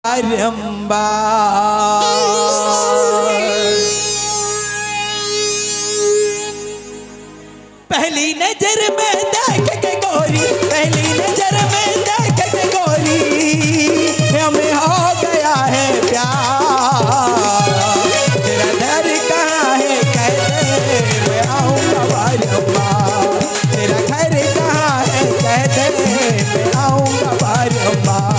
बारंबार पहली नजर में देख के गोरी, पहली नजर में देख के गोरी हमें हो गया है प्यार। तेरा घर कहाँ है कहते मैं आऊँगा बारंबार। तेरा घर कहाँ है कहते मैं आऊँगा बारंबार।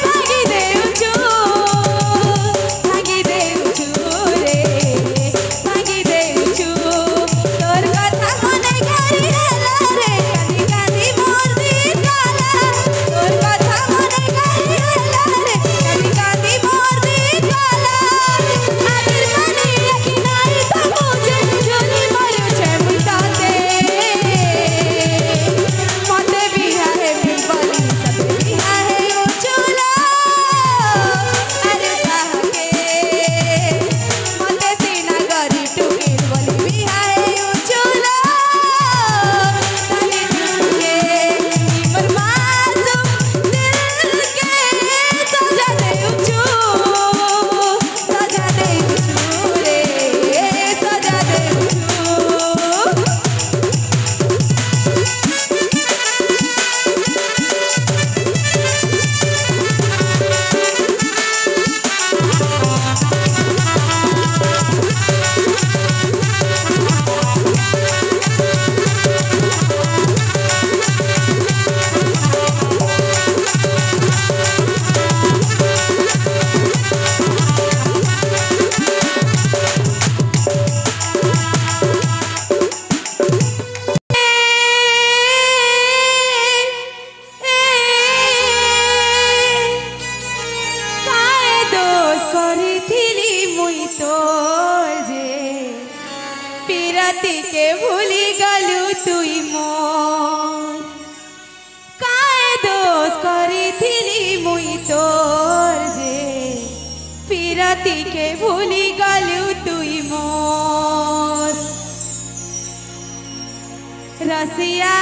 भागी दे ভুলি গলু তুই মোর কায় দোষ করিছিলি মুই তোর যে পিরাতিকে ভুলি গলু তুই মোর রসিয়া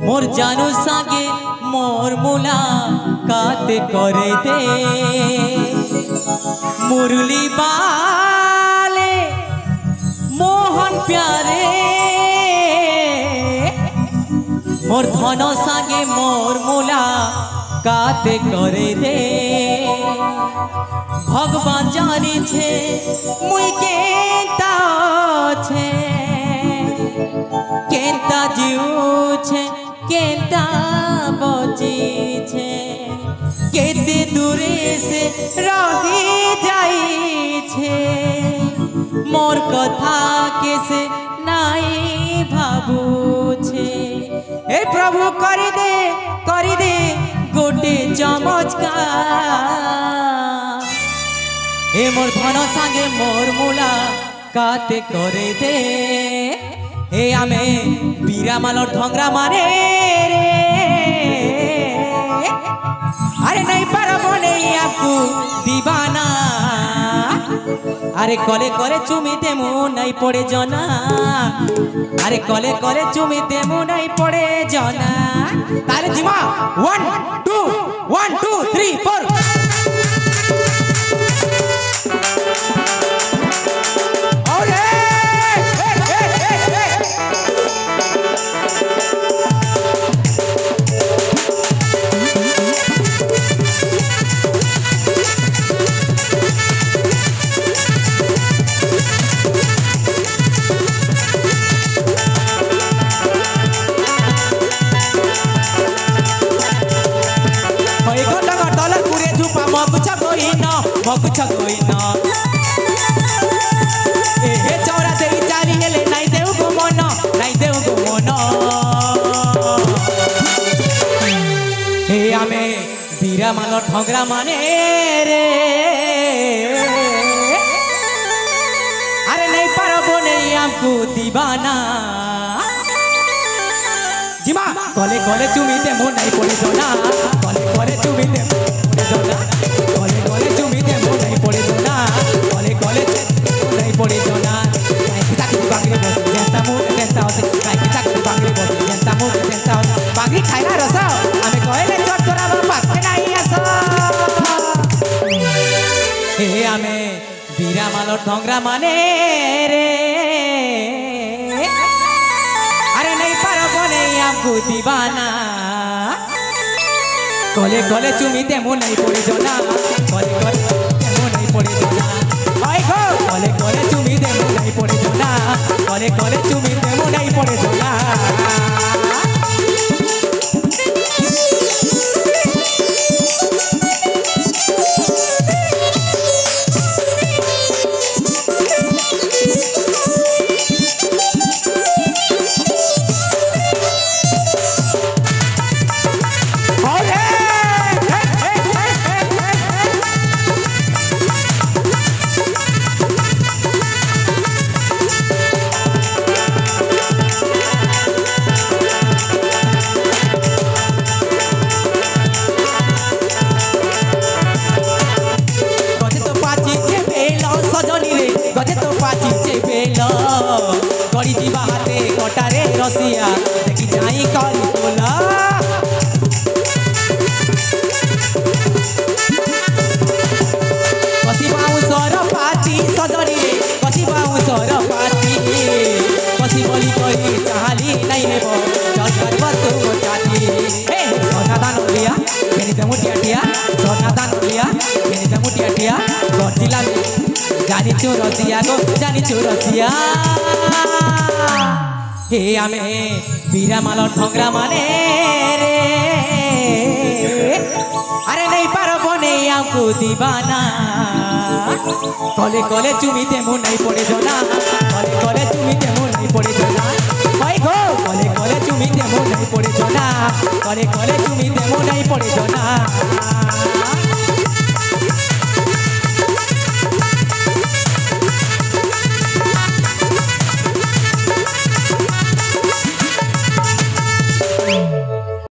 मोर जानू संगे मोर मुलाकात करे दे मुरली बाले मोहन प्यारे मोर धन संगे मोर मुलाकात करे दे भगवान जानी छे मुई केता छे केता जीव छे केता बची छे केते दूरे से रही जाई छे मोर कथा कैसे नाई भाबू छे ए प्रभु करी दे गोटे चमत्कार ए मोर धन संगे मोर मुलाकात करे दे ए आमे बीरा मालर धंगरा मारे रे अरे नहीं पारबो नहीं आपको दीवाना अरे कले करे चुमी देमु नहीं पड़े जना अरे कले करे चुमी देमु नहीं पड़े जना ताले जिमा 1 2 1 2 3 4 मकुचा कोई ना ए चौरा दे चारी हेले नाई देउ गो मन ए आमे बीरा मालर ठगरा माने रे अरे नहीं पारबो नहीं हमको दीवाना जिमा कले कले चुमी दे मो नहीं पड़ी जोना कले कले चुमी दे जोना कले कले चुमी दे मो नहीं पड़ी जोना कले कले नहीं पड़ी जोना काई की ताकी बांगली बस जेंता मो जेंता होसे काई की ताकी बांगली बस जेंता मो जेंता होसे बांगली खाइला रस आमे कहले चट चोरा पाके नहीं आसो ए आमे बीरा मालर ठंगरा माने रे हमको दीवाना कले कले चुमिते मु नहीं पड़े जना कले कले मु नहीं पड़े जना आई गो कले कले चुमिते मु नहीं पड़े जना कले कले चुमिते मु नहीं पड़े जना गड़ी जीवा हाथे कटारे रसिया देखी जाई करी बोला कसी बाउंसर पाती सजनी रे कसी बाउंसर पाती कसी बोली कही चाहली नहीं हेबो चल करब तू चाची ए सोनादान लिया केनी ते मुटिया टिया सोनादान लिया केनी ते मुटिया टिया गजिला जानी चो रसिया गो जानी चो रसिया हे आमे बीरा माल ठोंगरा माने रे अरे नहीं पारबो नहीं हमको दीवाना कले कले चुमिते मु नहीं पड़े जना कले कले चुमिते मु नहीं पड़े जना भाई गो कले कले चुमिते मु नहीं पड़े जना कले कले चुमिते मु नहीं पड़े जना